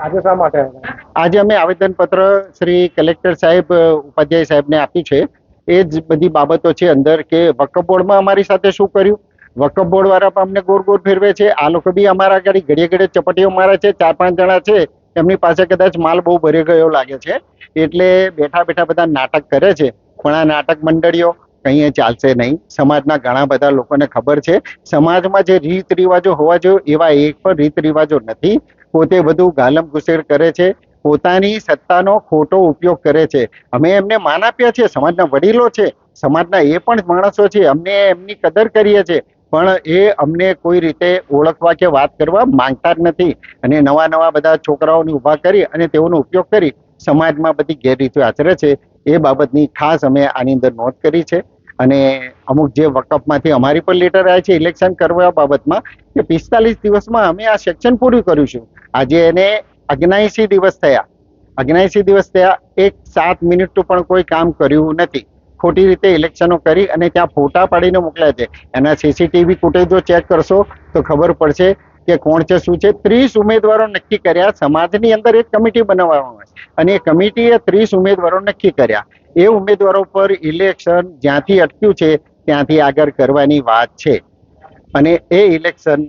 આજે શા માટે? આજે અમે આવેદનપત્ર શ્રી કલેક્ટર સાહેબ ઉપાધ્યાય સાહેબને આપ્યું છે. એ જ બધી બાબતો છે અંદર કે વકફ બોર્ડમાં અમારી સાથે શું કર્યું, વકફ બોર્ડ વાળા પણ અમને ગોળ ગોળ ફેરવે છે. આ લોકો બી અમારા આગળ ઘડીએ ઘડીએ ચપટીઓ મારે છે. 4-5 જણા છે, એમની પાસે કદાચ માલ બહુ ભરી ગયો લાગે છે, એટલે બેઠા બેઠા બધા નાટક કરે છે. પણ આ નાટક મંડળીઓ કંઈ ચાલશે નહીં. સમાજના ઘણા બધા લોકોને ખબર છે સમાજમાં જે રીત રિવાજો હોવા જોઈએ એવા એક પણ રીત રિવાજો નથી. પોતે બધું ગાલમ ગુસેર કરે છે, પોતાની સત્તાનો ખોટો ઉપયોગ કરે છે. અમે એમને માન આપ્યા છે, સમાજના વડીલો છે, સમાજના એ પણ માણસો છે, અમને એમની કદર કરીએ છીએ, પણ એ અમને કોઈ રીતે ઓળખવા કે વાત કરવા માંગતા જ નથી. અને નવા નવા બધા છોકરાઓને ઊભા કરી અને તેઓનો ઉપયોગ કરી સમાજમાં બધી ગેરરીતિઓ આચરે છે. એ બાબતની ખાસ અમે આની અંદર નોંધ કરી છે. અને અમુક જે વકફમાંથી અમારી પર લેટર આવ્યા છે ઇલેક્શન કરવા બાબતમાં કે 45 દિવસમાં અમે આ સેક્શન પૂરું કરીશું. આજે એને 79 દિવસ થયા. 79 દિવસ થયા, 1 મિનિટ પણ કોઈ કામ કર્યું નથી. ખોટી રીતે ઇલેક્શનો કરી અને ત્યાં ફોટા પાડીને મોકલ્યા છે. એના સીસીટીવી ફૂટેજો ચેક કરશો તો ખબર પડશે કે કોણ છે શું છે. 30 ઉમેદવારો નક્કી કર્યા. સમાજની અંદર એક કમિટી બનાવવામાં આવે અને એ કમિટીએ 30 ઉમેદવારો નક્કી કર્યા. એ ઉમેદવારો પર ઇલેક્શન જ્યાંથી અટક્યું છે ત્યાંથી આગળ કરવાની વાત છે. અને એ ઇલેક્શન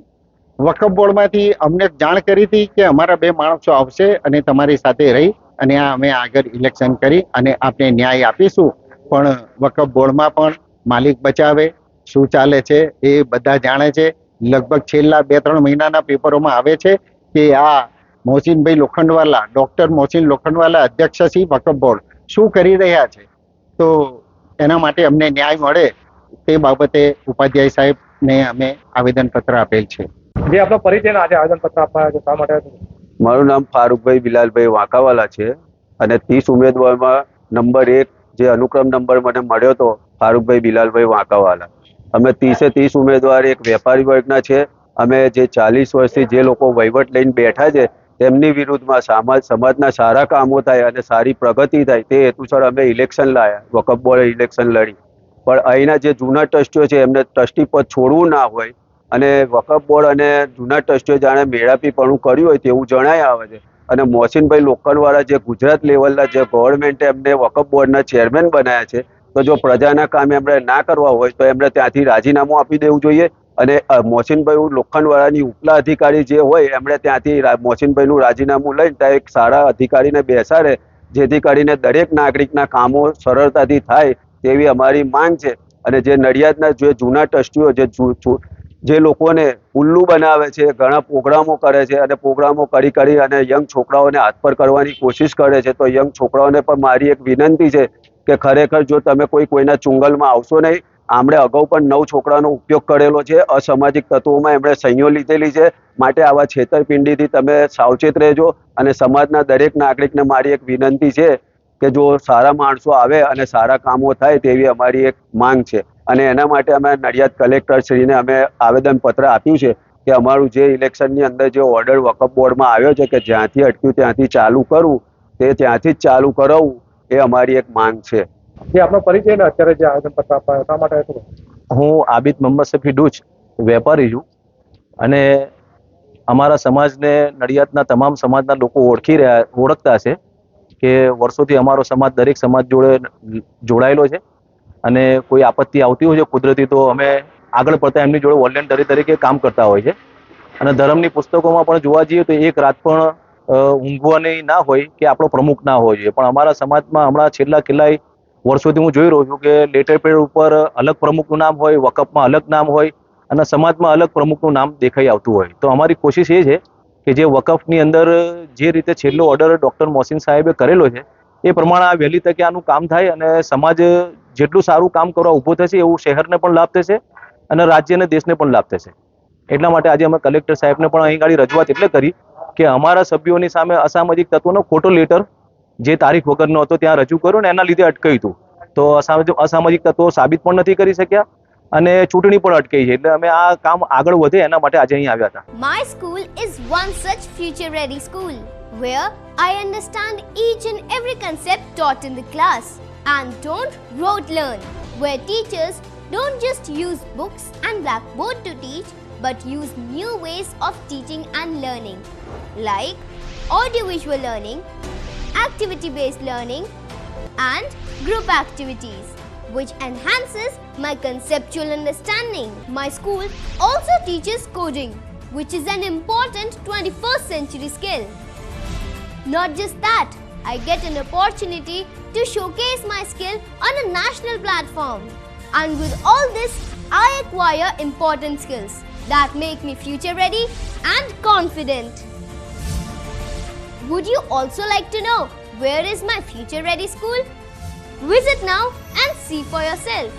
વકફ બોર્ડમાંથી અમને જાણ કરી હતી કે અમારા 2 માણસો આવશે અને તમારી સાથે રહી અને આ અમે આગળ ઇલેક્શન કરી અને આપણે ન્યાય આપીશું. પણ વકફ બોર્ડમાં પણ માલિક બચાવે શું ચાલે છે એ બધા જાણે છે. લગભગ છેલ્લા 2-3 મહિનાના પેપરોમાં આવે છે કે આ મોહસિનભાઈ લોખંડવાલા, ડોક્ટર મોહસિન લોખંડવાલા અધ્યક્ષ શ્રી વકફ બોર્ડ શું કરી રહ્યા છે. તો એના માટે અમને ન્યાય મળે તે બાબતે ઉપાધ્યાય સાહેબને અમે આવેદનપત્ર આપેલ છે. જે આપનો પરિચય ને આજે આવેદનપત્ર આપવા છે શા માટે? મારું નામ ફારૂકભાઈ બિલાલભાઈ વાંકાવાલા છે અને 30 ઉમેદવારમાં નંબર 1 જે અનુક્રમ નંબર મને મળ્યો હતો ફારૂકભાઈ બિલાલભાઈ વાંકાવાલા. અમે 30 ઉમેદવાર એક વેપારી વર્ગના છે. અમે જે 40 વર્ષથી જે લોકો વહીવટ લઈને બેઠા છે તેમની વિરુદ્ધમાં સમાજના સારા કામો થાય અને સારી પ્રગતિ થાય તે હેતુસર અમે ઇલેક્શન લાયા. વકફ બોર્ડ ઇલેક્શન લડી. પણ અહીંના જે જૂના ટ્રસ્ટીઓ છે એમને ટ્રસ્ટી પદ છોડવું ના હોય અને વકફ બોર્ડ અને જૂના ટ્રસ્ટીઓ જાણે મેળાપીપણું કર્યું હોય તેવું જણાય આવે છે. અને મોહસિનભાઈ લોખંડવાળા જે ગુજરાત લેવલના જે ગવર્મેન્ટે એમને વકફ બોર્ડના ચેરમેન બનાવ્યા છે, તો જો પ્રજાના કામ એમણે ના કરવા હોય તો એમણે ત્યાંથી રાજીનામું આપી દેવું જોઈએ. અને મોહસિનભાઈ લોખંડવાળાની ઉપલા અધિકારી જે હોય એમણે ત્યાંથી મોહસિનભાઈનું રાજીનામું લઈને ત્યાં એક સારા અધિકારીને બેસાડે જેથી કરીને દરેક નાગરિકના કામો સરળતાથી થાય તેવી અમારી માંગ છે. અને જે નડિયાદના જે જૂના ટ્રસ્ટીઓ જે લોકોને ઉલ્લુ બનાવે છે, ઘણા પ્રોગ્રામો કરે છે અને પ્રોગ્રામો કરી અને યંગ છોકરાઓને હાથ પર કરવાની કોશિશ કરે છે, તો યંગ છોકરાઓને પણ મારી એક વિનંતી છે કે ખરેખર જો તમે કોઈના ચુંગલમાં આવશો નહીં. આમણે અગાઉ પણ 9 છોકરાનો ઉપયોગ કરેલો છે. અસામાજિક તત્વોમાં એમણે સહીઓ લીધેલી છે. માટે આવા છેતરપિંડીથી તમે સાવચેત રહેજો. અને સમાજના દરેક નાગરિકને મારી એક વિનંતી છે કે જો સારા માણસો આવે અને સારા કામો થાય તેવી અમારી એક માંગ છે. અને એના માટે અમે નડિયાદ કલેક્ટર શ્રીને અમે આવેદનપત્ર આપ્યું છે કે અમારું જે ઇલેક્શનની અંદર જે ઓર્ડર વકફ બોર્ડમાં આવ્યો છે કે જ્યાંથી અટક્યું ત્યાંથી ચાલુ કરવું તે ત્યાંથી જ ચાલુ કરાવવું એ અમારી એક માંગ છે. જે આપનો પરિચય ને અત્યારે જે આવેદનપત્ર આપવા શા માટે હતું? હું આબિદ મોહમ્મદ સફી ડૂચ વેપારી છું અને અમારા સમાજને નડિયાદના તમામ સમાજના લોકો ઓળખતા છે કે વર્ષોથી અમારો સમાજ દરેક સમાજ જોડે જોડાયેલો છે. અને કોઈ આપત્તિ આવતી હોય છે કુદરતી તો અમે આગળ પડતા એમની જોડે વોલેન્ટરી તરીકે કામ કરતા હોય છે. અને ધર્મની પુસ્તકોમાં પણ જોવા જઈએ તો એક રાત પણ ઊંઘવાની ના હોય કે આપણો પ્રમુખ ના હોય છે. પણ અમારા સમાજમાં હમણાં કેટલાય વર્ષોથી હું જોઈ રહ્યો છું કે લેટર પેડ ઉપર અલગ પ્રમુખનું નામ હોય, વકફમાં અલગ નામ હોય અને સમાજમાં અલગ પ્રમુખનું નામ દેખાઈ આવતું હોય. તો અમારી કોશિશ એ છે કે જે વકફની અંદર જે રીતે છેલ્લો ઓર્ડર ડૉક્ટર મોહસિન સાહેબે કરેલો છે એ પ્રમાણે આ વહેલી તકે આનું કામ થાય અને સમાજ જેટલું સારું કામ કરવા ઊભો થશે એવું શહેરને પણ લાભ થશે અને રાજ્ય અને દેશને પણ લાભ થશે. એટલા માટે આજે અમે કલેક્ટર સાહેબને પણ અહીં ગાડી રજૂઆત એટલે કરી કે અમારા સભ્યોની સામે અસામાજિક તત્વોનો ખોટો લેટર જે તારીખ વગરનો હતો ત્યાં રજૂ કર્યો ને એના લીધે અટકાયું હતું. તો અસામાજિક તત્વો સાબિત પણ નથી કરી શક્યા અને ચૂંટણી પણ અટકાઈ છે. એટલે અમે આ કામ આગળ વધે એના માટે આજે અહીં આવ્યા હતા. My school is one such future ready school where I understand each and every concept taught in the class and don't rote learn, where teachers don't just use books and blackboard to teach but use new ways of teaching and learning like audiovisual learning, activity-based learning, and group activities, which enhances my conceptual understanding. My school also teaches coding, which is an important 21st century skill. Not just that, I get an opportunity to showcase my skill on a national platform. And with all this, I acquire important skills that make me future ready and confident. Would you also like to know where is my future ready school? Visit now and see for yourself.